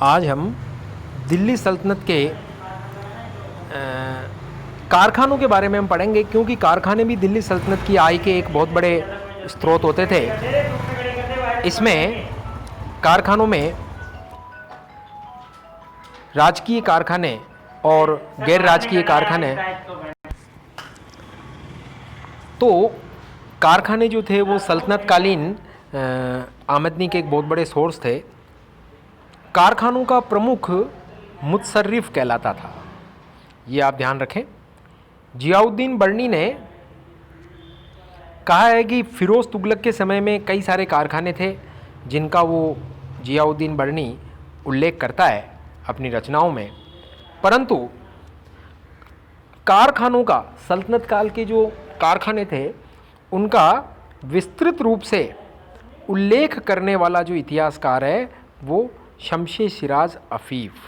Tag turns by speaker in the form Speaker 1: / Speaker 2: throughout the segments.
Speaker 1: आज हम दिल्ली सल्तनत के कारखानों के बारे में हम पढ़ेंगे, क्योंकि कारखाने भी दिल्ली सल्तनत की आय के एक बहुत बड़े स्रोत होते थे। इसमें कारखानों में राजकीय कारखाने और गैर राजकीय कारखाने, तो कारखाने जो थे वो सल्तनत कालीन आमदनी के एक बहुत बड़े सोर्स थे। कारखानों का प्रमुख मुतसर्रिफ कहलाता था, ये आप ध्यान रखें। जियाउद्दीन बर्नी ने कहा है कि फ़िरोज़ तुगलक के समय में कई सारे कारखाने थे जिनका वो जियाउद्दीन बर्नी उल्लेख करता है अपनी रचनाओं में, परंतु कारखानों का, सल्तनत काल के जो कारखाने थे उनका विस्तृत रूप से उल्लेख करने वाला जो इतिहासकार है वो शमशे शिराज अफ़ीफ़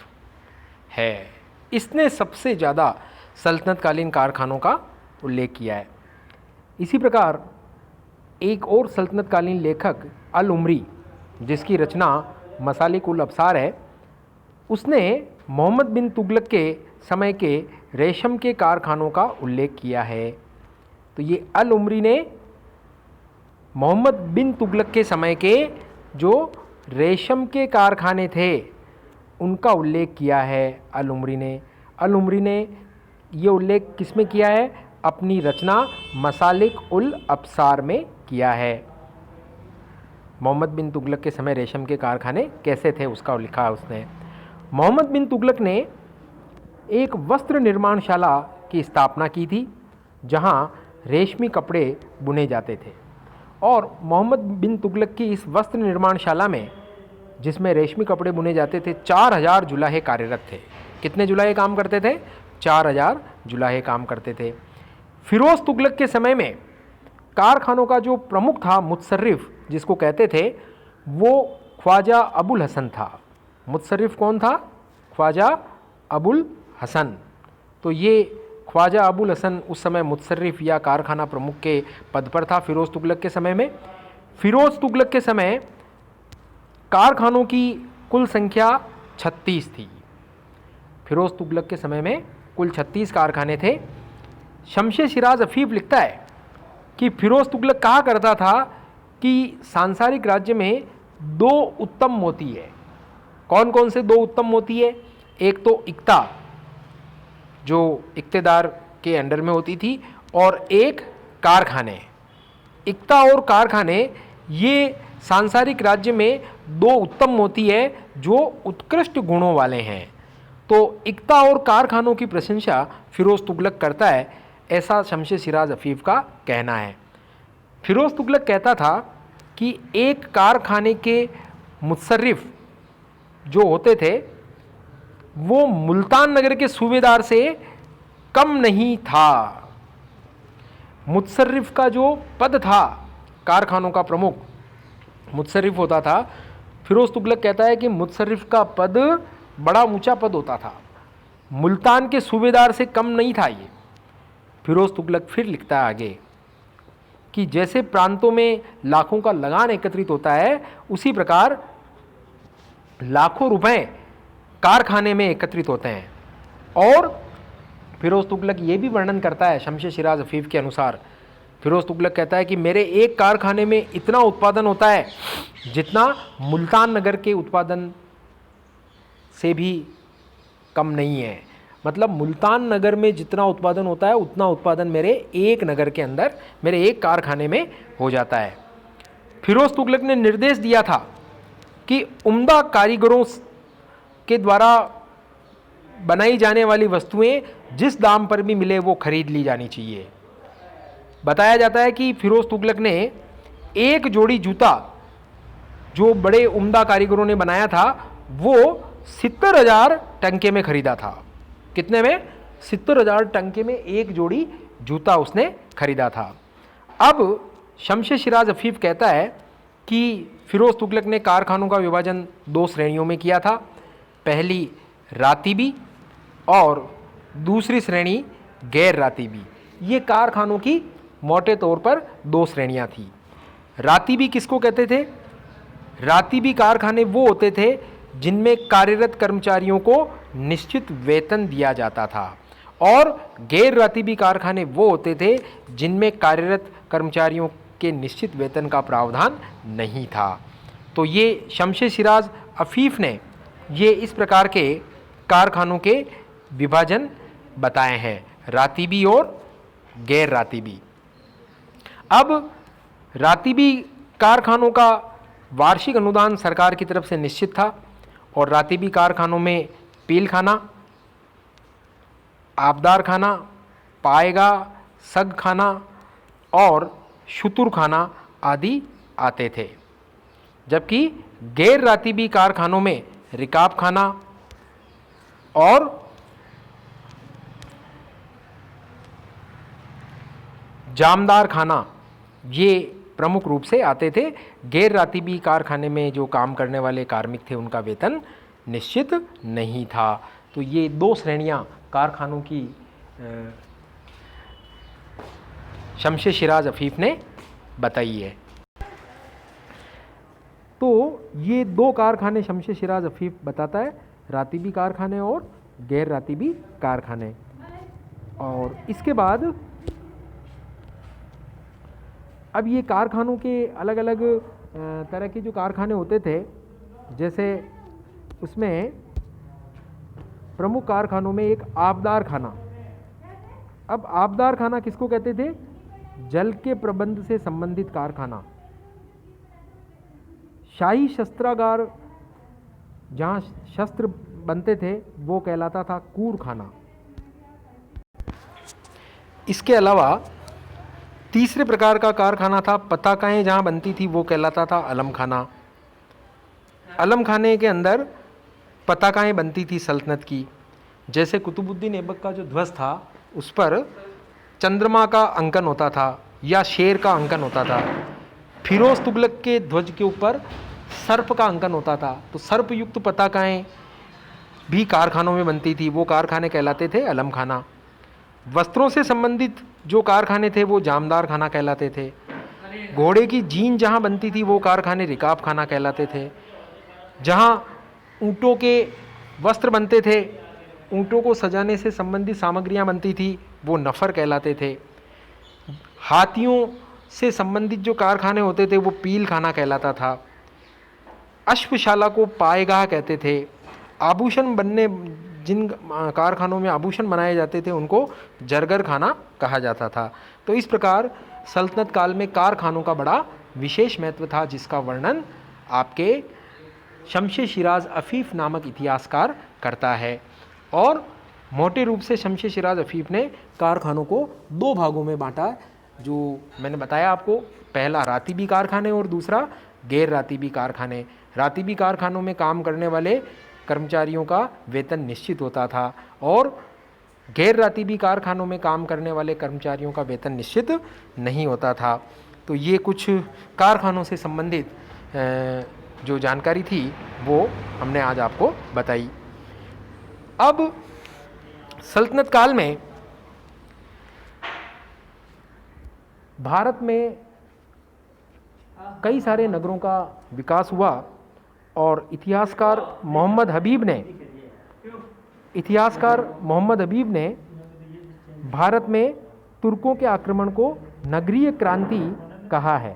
Speaker 1: है। इसने सबसे ज़्यादा सल्तनत कालीन कारखानों का उल्लेख किया है। इसी प्रकार एक और सल्तनत कालीन लेखक अल उमरी, जिसकी रचना मसालिक उल अब्सार है, उसने मोहम्मद बिन तुगलक के समय के रेशम के कारखानों का उल्लेख किया है। तो ये अल उमरी ने मोहम्मद बिन तुगलक के समय के जो रेशम के कारखाने थे उनका उल्लेख किया है अल उमरी ने। अल उमरी ने ये उल्लेख किस में किया है? अपनी रचना मसालिक उल अब्सार में किया है। मोहम्मद बिन तुगलक के समय रेशम के कारखाने कैसे थे उसका लिखा उसने। मोहम्मद बिन तुगलक ने एक वस्त्र निर्माणशाला की स्थापना की थी जहां रेशमी कपड़े बुने जाते थे, और मोहम्मद बिन तुगलक की इस वस्त्र निर्माणशाला में, जिसमें रेशमी कपड़े बुने जाते थे, 4000 जुलाहे कार्यरत थे। कितने जुलाहे काम करते थे? 4000 जुलाहे काम करते थे। फ़िरोज़ तुगलक के समय में कारखानों का जो प्रमुख था, मुतसर्रिफ जिसको कहते थे, वो ख्वाजा अबुल हसन था। मुतसर्रिफ कौन था? ख्वाजा अबुल हसन। तो ये ख्वाजा अबुल हसन उस समय मुतसर्रिफ या कारखाना प्रमुख के पद पर था फ़िरोज़ तुगलक के समय में। फ़िरोज़ तुगलक के समय कारखानों की कुल संख्या 36 थी। फ़िरोज़ तुगलक के समय में कुल 36 कारखाने थे। शमशे शिराज अफ़ीफ़ लिखता है कि फ़िरोज़ तुगलक कहा करता था कि सांसारिक राज्य में 2 उत्तम मोती है। कौन कौन से 2 उत्तम मोती है? एक तो इक्ता, जो इक्तेदार के अंडर में होती थी, और एक कारखाने। इक्ता और कारखाने ये सांसारिक राज्य में 2 उत्तम मोती है जो उत्कृष्ट गुणों वाले हैं। तो इक्ता और कारखानों की प्रशंसा फ़िरोज़ तुगलक करता है, ऐसा शमशे शिराज अफ़ीफ़ का कहना है। फ़िरोज़ तुगलक कहता था कि एक कारखाने के मुतसर्रिफ जो होते थे वो मुल्तान नगर के सूबेदार से कम नहीं था। मुतसर्रिफ का जो पद था, कारखानों का प्रमुख मुतसर्रिफ होता था, फ़िरोज़ तुगलक कहता है कि मुतसर्रिफ का पद बड़ा ऊंचा पद होता था, मुल्तान के सूबेदार से कम नहीं था ये। फ़िरोज़ तुगलक फिर लिखता है आगे कि जैसे प्रांतों में लाखों का लगान एकत्रित होता है, उसी प्रकार लाखों रुपए कारखाने में एकत्रित होते हैं। और फ़िरोज़ तुगलक ये भी वर्णन करता है, शमशे शिराज अफ़ीफ़ के अनुसार फ़िरोज़ तुगलक कहता है कि मेरे एक कारखाने में इतना उत्पादन होता है जितना मुल्तान नगर के उत्पादन से भी कम नहीं है। मतलब मुल्तान नगर में जितना उत्पादन होता है उतना उत्पादन मेरे एक नगर के अंदर, मेरे एक कारखाने में हो जाता है। फ़िरोज़ तुगलक ने निर्देश दिया था कि उम्दा कारीगरों के द्वारा बनाई जाने वाली वस्तुएं जिस दाम पर भी मिले वो खरीद ली जानी चाहिए। बताया जाता है कि फ़िरोज़ तुगलक ने एक जोड़ी जूता जो बड़े उम्दा कारीगरों ने बनाया था वो 70,000 टंके में खरीदा था। कितने में? 70,000 टंके में एक जोड़ी जूता उसने खरीदा था। अब शमशे शिराज अफ़ीफ़ कहता है कि फ़िरोज़ तुगलक ने कारखानों का विभाजन 2 श्रेणियों में किया था। पहली रातीबी और दूसरी श्रेणी गैर रातीबी। ये कारखानों की मोटे तौर पर 2 श्रेणियां थी। रातीबी किसको कहते थे? रातीबी कारखाने वो होते थे जिनमें कार्यरत कर्मचारियों को निश्चित वेतन दिया जाता था, और गैर रातीबी कारखाने वो होते थे जिनमें कार्यरत कर्मचारियों के निश्चित वेतन का प्रावधान नहीं था। तो ये शमशेर सिराज अफीफ ने ये इस प्रकार के कारखानों के विभाजन बताए हैं, रातीबी और गैर रातीबी। अब रातीबी कारखानों का वार्षिक अनुदान सरकार की तरफ से निश्चित था, और रातीबी कारखानों में पील खाना, आबदार खाना, पाएगा, सग खाना और शुतुर खाना आदि आते थे। जबकि गैर रातीबी कारखानों में रिकाब खाना और जामदार खाना ये प्रमुख रूप से आते थे। गैर रातीबी कारखाने में जो काम करने वाले कार्मिक थे उनका वेतन निश्चित नहीं था। तो ये दो श्रेणियां कारखानों की शमशेर सिराज अफीफ ने बताई है। तो ये दो कारखाने शमशेर सिराज अफीफ बताता है, रातीबी कारखाने और गैर रातीबी कारखाने। और इसके बाद अब ये कारखानों के अलग अलग तरह के जो कारखाने होते थे, जैसे उसमें प्रमुख कारखानों में एक आबदार खाना। अब आबदार खाना किसको कहते थे? जल के प्रबंध से संबंधित कारखाना। शाही शस्त्रागार जहाँ शस्त्र बनते थे वो कहलाता था कूर खाना। इसके अलावा तीसरे प्रकार का कारखाना था पताकाएँ जहाँ बनती थी वो कहलाता था अलम खाना। अलम खाने के अंदर पताकाएँ बनती थी सल्तनत की, जैसे कुतुबुद्दीन ऐबक का जो ध्वज था उस पर चंद्रमा का अंकन होता था या शेर का अंकन होता था। फिरोज तुगलक के ध्वज के ऊपर सर्प का अंकन होता था। तो सर्प युक्त पताकाएँ भी कारखानों में बनती थी, वो कारखाने कहलाते थे अलम खाना। वस्त्रों से संबंधित जो कारखाने थे वो जामदार खाना कहलाते थे। घोड़े की जीन जहाँ बनती थी वो कारखाने रिकाब खाना कहलाते थे। जहाँ ऊँटों के वस्त्र बनते थे, ऊँटों को सजाने से संबंधित सामग्रियाँ बनती थी वो नफ़र कहलाते थे। हाथियों से संबंधित जो कारखाने होते थे वो पील खाना कहलाता था। अश्वशाला को पाएगाह कहते थे। आभूषण बनने जिन कारखानों में आभूषण बनाए जाते थे उनको जरगर खाना कहा जाता था। तो इस प्रकार सल्तनत काल में कारखानों का बड़ा विशेष महत्व था, जिसका वर्णन आपके शमशेर सिराज अफीफ नामक इतिहासकार करता है। और मोटे रूप से शमशेर सिराज अफीफ ने कारखानों को दो भागों में बांटा, जो मैंने बताया आपको, पहला रातीबी कारखाने और दूसरा गैर रातीबी कारखाने। रातीबी कारखानों में काम करने वाले कर्मचारियों का वेतन निश्चित होता था, और गैर रातीबी कारखानों में काम करने वाले कर्मचारियों का वेतन निश्चित नहीं होता था। तो ये कुछ कारखानों से संबंधित जो जानकारी थी वो हमने आज आपको बताई। अब सल्तनत काल में भारत में कई सारे नगरों का विकास हुआ, और इतिहासकार मोहम्मद हबीब ने भारत में तुर्कों के आक्रमण को नगरीय क्रांति कहा है।